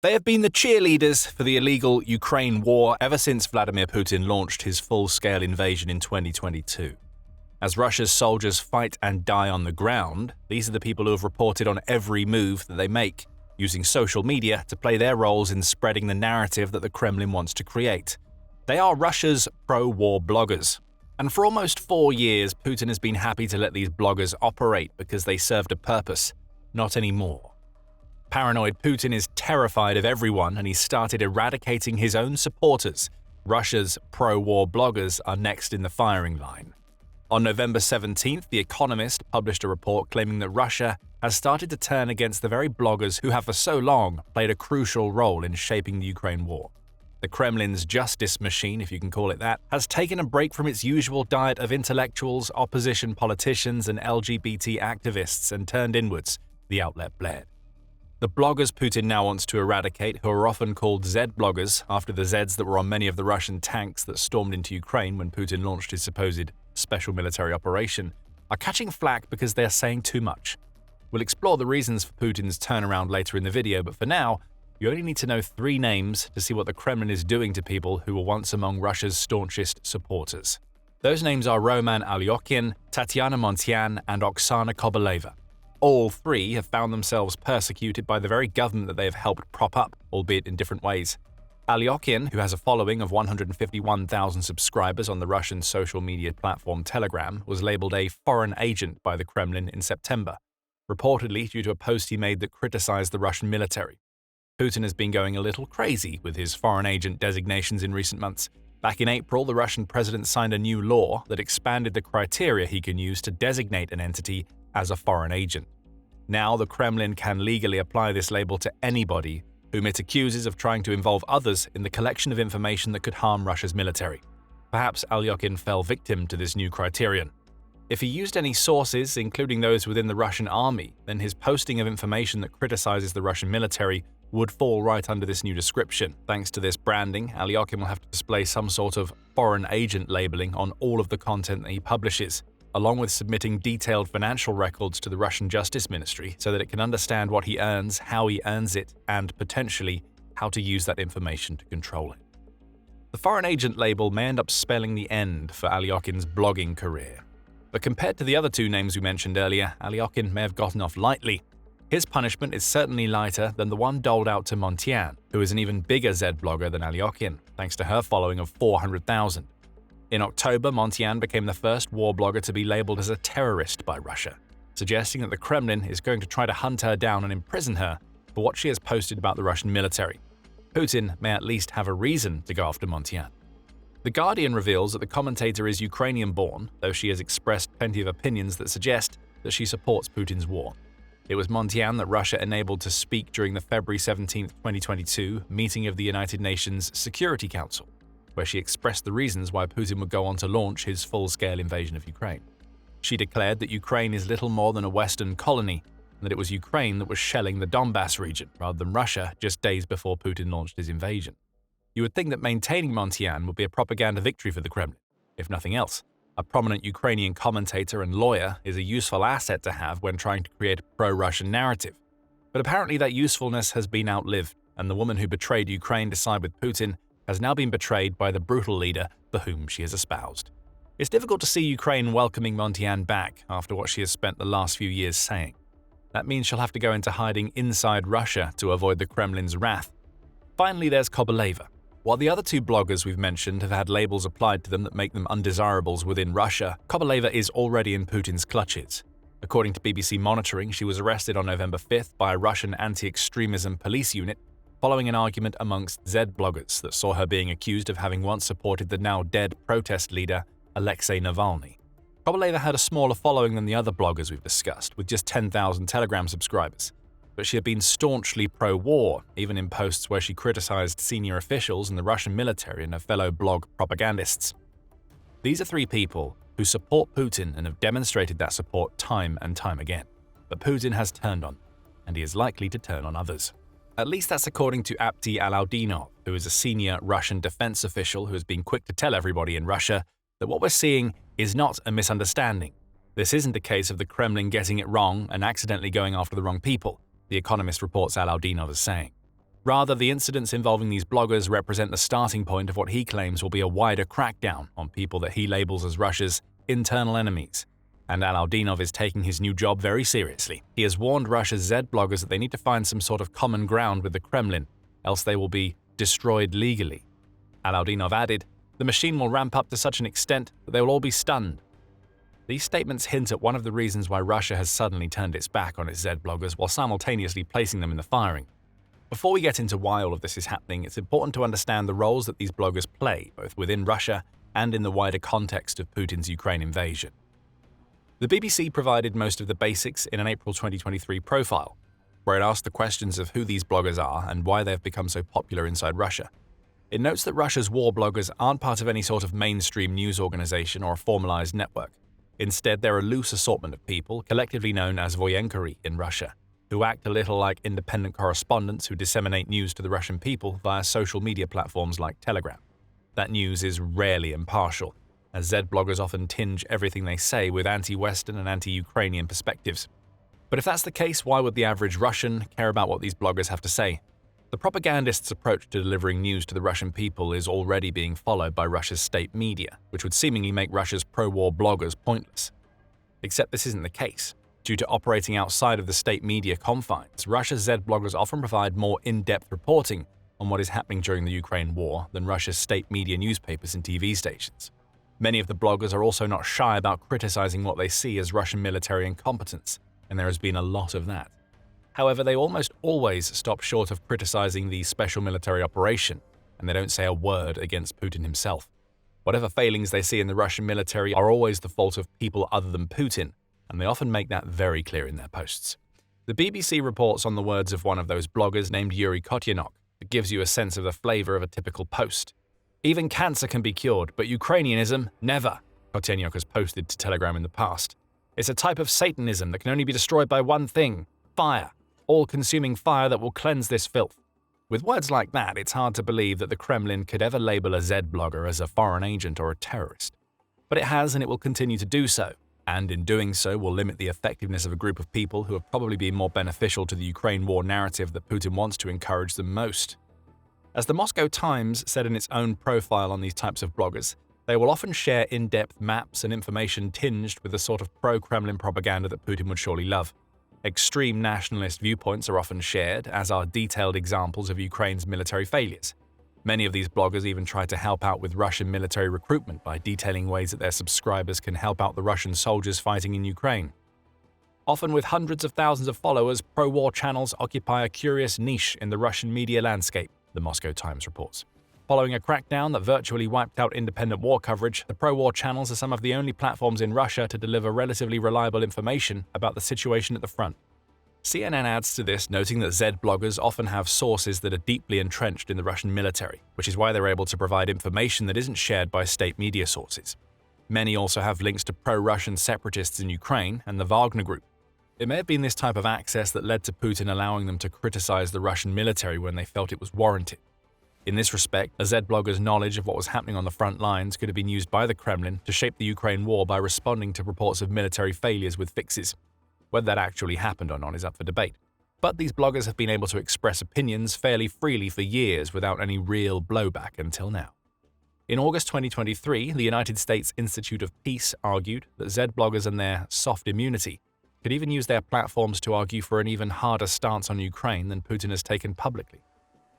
They have been the cheerleaders for the illegal Ukraine war ever since Vladimir Putin launched his full-scale invasion in 2022. As Russia's soldiers fight and die on the ground, these are the people who have reported on every move that they make, using social media to play their roles in spreading the narrative that the Kremlin wants to create. They are Russia's pro-war bloggers. And for almost 4 years, Putin has been happy to let these bloggers operate because they served a purpose. Not anymore. Paranoid Putin is terrified of everyone, and he's started eradicating his own supporters. Russia's pro-war bloggers are next in the firing line. On November 17th, The Economist published a report claiming that Russia has started to turn against the very bloggers who have for so long played a crucial role in shaping the Ukraine war. The Kremlin's justice machine, if you can call it that, has taken a break from its usual diet of intellectuals, opposition politicians, and LGBT activists and turned inwards, the outlet blared. The bloggers Putin now wants to eradicate, who are often called Z-bloggers after the Zs that were on many of the Russian tanks that stormed into Ukraine when Putin launched his supposed special military operation, are catching flack because they are saying too much. We'll explore the reasons for Putin's turnaround later in the video, but for now, you only need to know 3 names to see what the Kremlin is doing to people who were once among Russia's staunchest supporters. Those names are Roman Alyokhin, Tatiana Montian, and Oksana Kobaleva. All 3 have found themselves persecuted by the very government that they have helped prop up, albeit in different ways. Alyokhin, who has a following of 151,000 subscribers on the Russian social media platform Telegram, was labeled a foreign agent by the Kremlin in September, reportedly due to a post he made that criticized the Russian military. Putin has been going a little crazy with his foreign agent designations in recent months. Back in April, the Russian president signed a new law that expanded the criteria he can use to designate an entity as a foreign agent. Now the Kremlin can legally apply this label to anybody whom it accuses of trying to involve others in the collection of information that could harm Russia's military. Perhaps Alyokhin fell victim to this new criterion. If he used any sources, including those within the Russian army, then his posting of information that criticizes the Russian military would fall right under this new description. Thanks to this branding, Alyokhin will have to display some sort of foreign agent labeling on all of the content that he publishes, along with submitting detailed financial records to the Russian Justice Ministry so that it can understand what he earns, how he earns it, and potentially how to use that information to control it. The foreign agent label may end up spelling the end for Alyokhin's blogging career. But compared to the other 2 names we mentioned earlier, Alyokhin may have gotten off lightly. His punishment is certainly lighter than the one doled out to Montian, who is an even bigger Z-blogger than Alyokhin, thanks to her following of 400,000. In October, Montian became the first war blogger to be labeled as a terrorist by Russia, suggesting that the Kremlin is going to try to hunt her down and imprison her for what she has posted about the Russian military. Putin may at least have a reason to go after Montian. The Guardian reveals that the commentator is Ukrainian-born, though she has expressed plenty of opinions that suggest that she supports Putin's war. It was Montian that Russia enabled to speak during the February 17, 2022 meeting of the United Nations Security Council, where she expressed the reasons why Putin would go on to launch his full-scale invasion of Ukraine. She declared that Ukraine is little more than a Western colony, and that it was Ukraine that was shelling the Donbass region rather than Russia just days before Putin launched his invasion. You would think that maintaining Montian would be a propaganda victory for the Kremlin. If nothing else, a prominent Ukrainian commentator and lawyer is a useful asset to have when trying to create a pro-Russian narrative. But apparently that usefulness has been outlived, and the woman who betrayed Ukraine to side with Putin has now been betrayed by the brutal leader for whom she has espoused. It's difficult to see Ukraine welcoming Montian back after what she has spent the last few years saying. That means she'll have to go into hiding inside Russia to avoid the Kremlin's wrath. Finally, there's Kobaleva. While the other 2 bloggers we've mentioned have had labels applied to them that make them undesirables within Russia, Kobaleva is already in Putin's clutches. According to BBC Monitoring, she was arrested on November 5th by a Russian anti-extremism police unit following an argument amongst Z-bloggers that saw her being accused of having once supported the now-dead protest leader Alexei Navalny. Kobaleva had a smaller following than the other bloggers we've discussed, with just 10,000 Telegram subscribers. But she had been staunchly pro-war, even in posts where she criticized senior officials in the Russian military and her fellow blog propagandists. These are 3 people who support Putin and have demonstrated that support time and time again. But Putin has turned on, and he is likely to turn on others. At least that's according to Apti Alaudinov, who is a senior Russian defense official who has been quick to tell everybody in Russia that what we're seeing is not a misunderstanding. This isn't a case of the Kremlin getting it wrong and accidentally going after the wrong people, The Economist reports Alaudinov as saying. Rather, the incidents involving these bloggers represent the starting point of what he claims will be a wider crackdown on people that he labels as Russia's internal enemies. And Alaudinov is taking his new job very seriously. He has warned Russia's Z bloggers that they need to find some sort of common ground with the Kremlin, else they will be destroyed legally. Alaudinov added, "The machine will ramp up to such an extent that they will all be stunned." These statements hint at one of the reasons why Russia has suddenly turned its back on its Z bloggers while simultaneously placing them in the firing. Before we get into why all of this is happening, it's important to understand the roles that these bloggers play, both within Russia and in the wider context of Putin's Ukraine invasion. The BBC provided most of the basics in an April 2023 profile, where it asked the questions of who these bloggers are and why they have become so popular inside Russia. It notes that Russia's war bloggers aren't part of any sort of mainstream news organization or a formalized network. Instead, they're a loose assortment of people, collectively known as voyenkori in Russia, who act a little like independent correspondents who disseminate news to the Russian people via social media platforms like Telegram. That news is rarely impartial, as Z bloggers often tinge everything they say with anti-Western and anti-Ukrainian perspectives. But if that's the case, why would the average Russian care about what these bloggers have to say? The propagandists' approach to delivering news to the Russian people is already being followed by Russia's state media, which would seemingly make Russia's pro-war bloggers pointless. Except this isn't the case. Due to operating outside of the state media confines, Russia's Z bloggers often provide more in-depth reporting on what is happening during the Ukraine war than Russia's state media newspapers and TV stations. Many of the bloggers are also not shy about criticizing what they see as Russian military incompetence, and there has been a lot of that. However, they almost always stop short of criticizing the special military operation, and they don't say a word against Putin himself. Whatever failings they see in the Russian military are always the fault of people other than Putin, and they often make that very clear in their posts. The BBC reports on the words of one of those bloggers named Yuri Kotyanok that gives you a sense of the flavor of a typical post. "Even cancer can be cured, but Ukrainianism, never," Kotyanok has posted to Telegram in the past. "It's a type of Satanism that can only be destroyed by one thing: fire. All-consuming fire that will cleanse this filth." With words like that, it's hard to believe that the Kremlin could ever label a Z blogger as a foreign agent or a terrorist. But it has, and it will continue to do so, and in doing so will limit the effectiveness of a group of people who have probably been more beneficial to the Ukraine war narrative that Putin wants to encourage the most. As the Moscow Times said in its own profile on these types of bloggers, they will often share in-depth maps and information tinged with the sort of pro-Kremlin propaganda that Putin would surely love. Extreme nationalist viewpoints are often shared, as are detailed examples of Ukraine's military failures. Many of these bloggers even try to help out with Russian military recruitment by detailing ways that their subscribers can help out the Russian soldiers fighting in Ukraine. Often with hundreds of thousands of followers, pro-war channels occupy a curious niche in the Russian media landscape, the Moscow Times reports. Following a crackdown that virtually wiped out independent war coverage, the pro-war channels are some of the only platforms in Russia to deliver relatively reliable information about the situation at the front. CNN adds to this, noting that Z bloggers often have sources that are deeply entrenched in the Russian military, which is why they're able to provide information that isn't shared by state media sources. Many also have links to pro-Russian separatists in Ukraine and the Wagner Group. It may have been this type of access that led to Putin allowing them to criticize the Russian military when they felt it was warranted. In this respect, a Z blogger's knowledge of what was happening on the front lines could have been used by the Kremlin to shape the Ukraine war by responding to reports of military failures with fixes. Whether that actually happened or not is up for debate. But these bloggers have been able to express opinions fairly freely for years without any real blowback until now. In August 2023, the United States Institute of Peace argued that Z bloggers and their soft immunity could even use their platforms to argue for an even harder stance on Ukraine than Putin has taken publicly.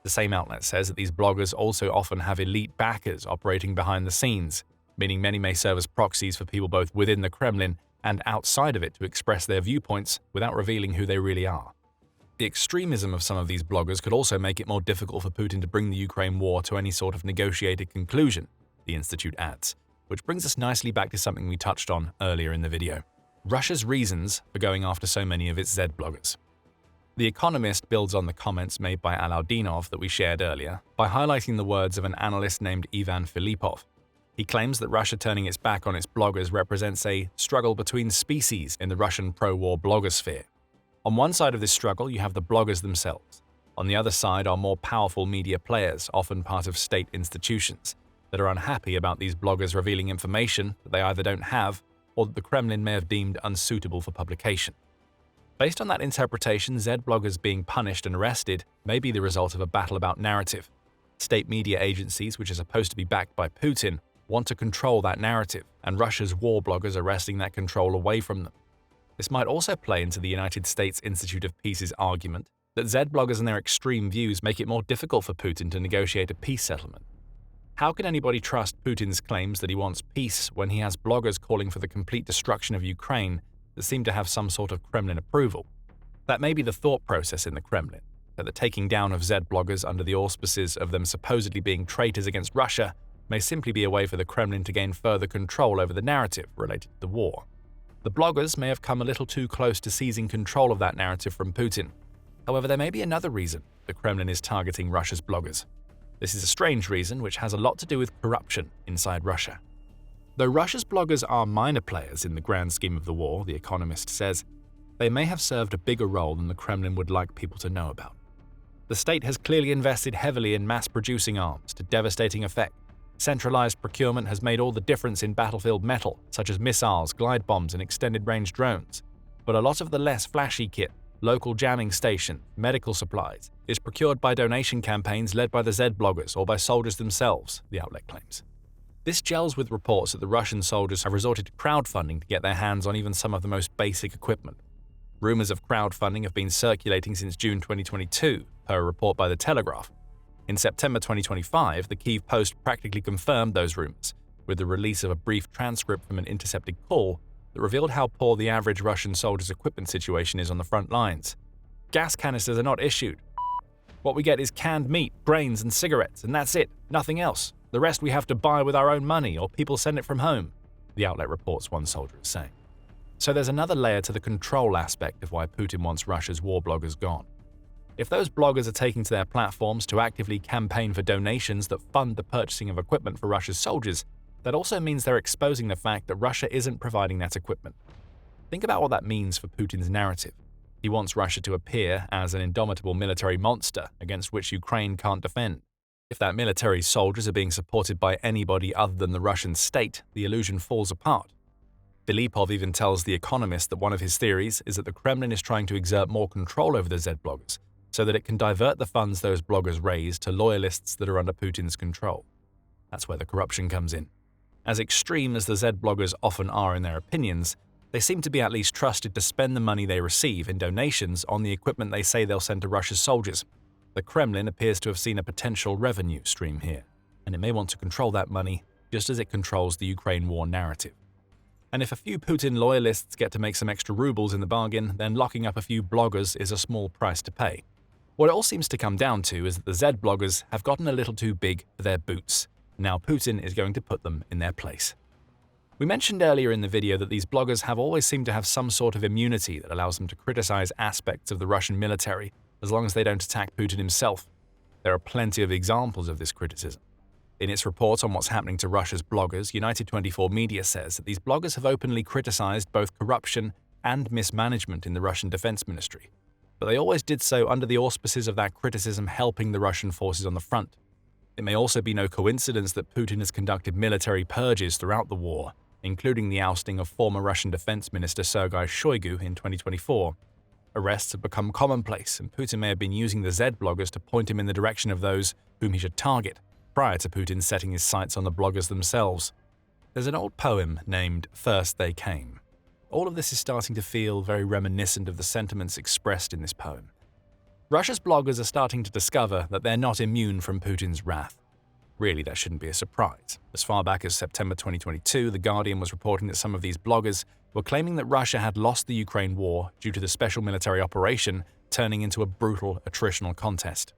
The same outlet says that these bloggers also often have elite backers operating behind the scenes, meaning many may serve as proxies for people both within the Kremlin and outside of it to express their viewpoints without revealing who they really are. The extremism of some of these bloggers could also make it more difficult for Putin to bring the Ukraine war to any sort of negotiated conclusion, the Institute adds, which brings us nicely back to something we touched on earlier in the video: Russia's reasons for going after so many of its Z bloggers. The Economist builds on the comments made by Alaudinov that we shared earlier by highlighting the words of an analyst named Ivan Filipov. He claims that Russia turning its back on its bloggers represents a struggle between species in the Russian pro-war blogosphere. On one side of this struggle, you have the bloggers themselves. On the other side are more powerful media players, often part of state institutions, that are unhappy about these bloggers revealing information that they either don't have or that the Kremlin may have deemed unsuitable for publication. Based on that interpretation, Zed bloggers being punished and arrested may be the result of a battle about narrative. State media agencies, which are supposed to be backed by Putin, want to control that narrative, and Russia's war bloggers are wresting that control away from them. This might also play into the United States Institute of Peace's argument that Zed bloggers and their extreme views make it more difficult for Putin to negotiate a peace settlement. How can anybody trust Putin's claims that he wants peace when he has bloggers calling for the complete destruction of Ukraine that seem to have some sort of Kremlin approval? That may be the thought process in the Kremlin, that the taking down of Zed bloggers under the auspices of them supposedly being traitors against Russia may simply be a way for the Kremlin to gain further control over the narrative related to the war. The bloggers may have come a little too close to seizing control of that narrative from Putin. However, there may be another reason the Kremlin is targeting Russia's bloggers. This is a strange reason which has a lot to do with corruption inside Russia. Though Russia's bloggers are minor players in the grand scheme of the war, The Economist says, they may have served a bigger role than the Kremlin would like people to know about. The state has clearly invested heavily in mass-producing arms to devastating effect. Centralized procurement has made all the difference in battlefield metal, such as missiles, glide bombs, and extended-range drones. But a lot of the less flashy kit, local jamming stations, medical supplies, is procured by donation campaigns led by the Zed bloggers or by soldiers themselves, the outlet claims. This gels with reports that the Russian soldiers have resorted to crowdfunding to get their hands on even some of the most basic equipment. Rumors of crowdfunding have been circulating since June 2022, per a report by The Telegraph. In September 2025, the Kyiv Post practically confirmed those rumors, with the release of a brief transcript from an intercepted call that revealed how poor the average Russian soldier's equipment situation is on the front lines. Gas canisters are not issued. What we get is canned meat, grains, and cigarettes, and that's it, nothing else. The rest we have to buy with our own money, or people send it from home, the outlet reports one soldier is saying. So there's another layer to the control aspect of why Putin wants Russia's war bloggers gone. If those bloggers are taking to their platforms to actively campaign for donations that fund the purchasing of equipment for Russia's soldiers, that also means they're exposing the fact that Russia isn't providing that equipment. Think about what that means for Putin's narrative. He wants Russia to appear as an indomitable military monster against which Ukraine can't defend. If that military's soldiers are being supported by anybody other than the Russian state, the illusion falls apart. Filipov even tells The Economist that one of his theories is that the Kremlin is trying to exert more control over the Zed bloggers, so that it can divert the funds those bloggers raise to loyalists that are under Putin's control. That's where the corruption comes in. As extreme as the Zed bloggers often are in their opinions, they seem to be at least trusted to spend the money they receive in donations on the equipment they say they'll send to Russia's soldiers. The Kremlin appears to have seen a potential revenue stream here, and it may want to control that money just as it controls the Ukraine war narrative. And if a few Putin loyalists get to make some extra rubles in the bargain, then locking up a few bloggers is a small price to pay. What it all seems to come down to is that the Zed bloggers have gotten a little too big for their boots. Now Putin is going to put them in their place. We mentioned earlier in the video that these bloggers have always seemed to have some sort of immunity that allows them to criticize aspects of the Russian military as long as they don't attack Putin himself. There are plenty of examples of this criticism. In its report on what's happening to Russia's bloggers, United 24 Media says that these bloggers have openly criticized both corruption and mismanagement in the Russian Defense Ministry. But they always did so under the auspices of that criticism helping the Russian forces on the front. It may also be no coincidence that Putin has conducted military purges throughout the war, including the ousting of former Russian Defense Minister Sergei Shoigu in 2024. Arrests have become commonplace, and Putin may have been using the Zed bloggers to point him in the direction of those whom he should target, prior to Putin setting his sights on the bloggers themselves. There's an old poem named First They Came. All of this is starting to feel very reminiscent of the sentiments expressed in this poem. Russia's bloggers are starting to discover that they're not immune from Putin's wrath. Really, that shouldn't be a surprise. As far back as September 2022, The Guardian was reporting that some of these bloggers were claiming that Russia had lost the Ukraine war due to the special military operation turning into a brutal attritional contest.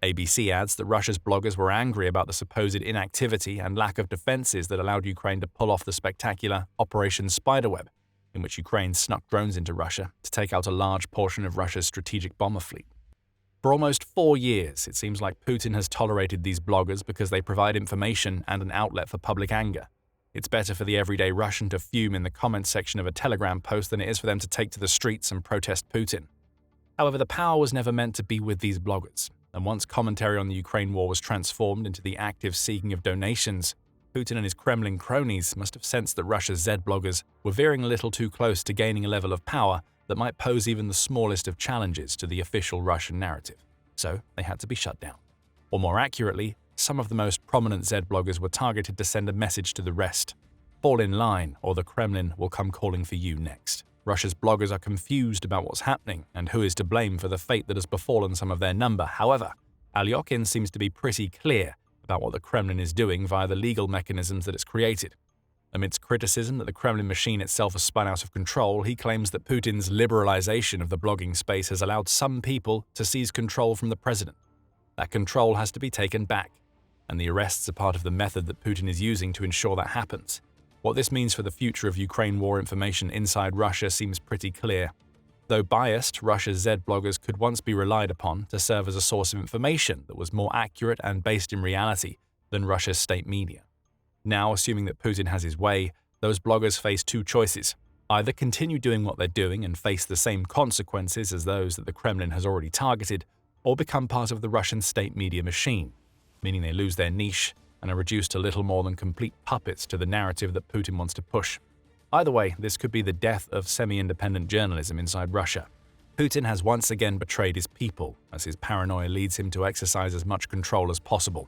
ABC adds that Russia's bloggers were angry about the supposed inactivity and lack of defenses that allowed Ukraine to pull off the spectacular Operation Spiderweb, in which Ukraine snuck drones into Russia to take out a large portion of Russia's strategic bomber fleet. For almost 4 years, it seems like Putin has tolerated these bloggers because they provide information and an outlet for public anger. It's better for the everyday Russian to fume in the comments section of a Telegram post than it is for them to take to the streets and protest Putin. However, the power was never meant to be with these bloggers, and once commentary on the Ukraine war was transformed into the active seeking of donations, Putin and his Kremlin cronies must have sensed that Russia's Zed bloggers were veering a little too close to gaining a level of power that might pose even the smallest of challenges to the official Russian narrative, so they had to be shut down. Or more accurately, some of the most prominent Z bloggers were targeted to send a message to the rest. Fall in line, or the Kremlin will come calling for you next. Russia's bloggers are confused about what's happening and who is to blame for the fate that has befallen some of their number. However, Alyokin seems to be pretty clear about what the Kremlin is doing via the legal mechanisms that it's created. Amidst criticism that the Kremlin machine itself has spun out of control, he claims that Putin's liberalization of the blogging space has allowed some people to seize control from the president. That control has to be taken back, and the arrests are part of the method that Putin is using to ensure that happens. What this means for the future of Ukraine war information inside Russia seems pretty clear. Though biased, Russia's Z bloggers could once be relied upon to serve as a source of information that was more accurate and based in reality than Russia's state media. Now, assuming that Putin has his way, those bloggers face two choices. Either continue doing what they're doing and face the same consequences as those that the Kremlin has already targeted, or become part of the Russian state media machine, meaning they lose their niche and are reduced to little more than complete puppets to the narrative that Putin wants to push. Either way, this could be the death of semi-independent journalism inside Russia. Putin has once again betrayed his people, as his paranoia leads him to exercise as much control as possible.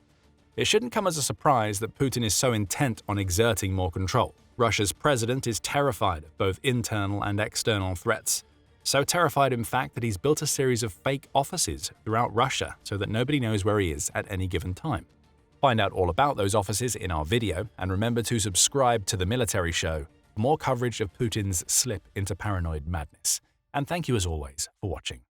It shouldn't come as a surprise that Putin is so intent on exerting more control. Russia's president is terrified of both internal and external threats. So terrified, in fact, that he's built a series of fake offices throughout Russia so that nobody knows where he is at any given time. Find out all about those offices in our video, and remember to subscribe to The Military Show for more coverage of Putin's slip into paranoid madness. And thank you as always for watching.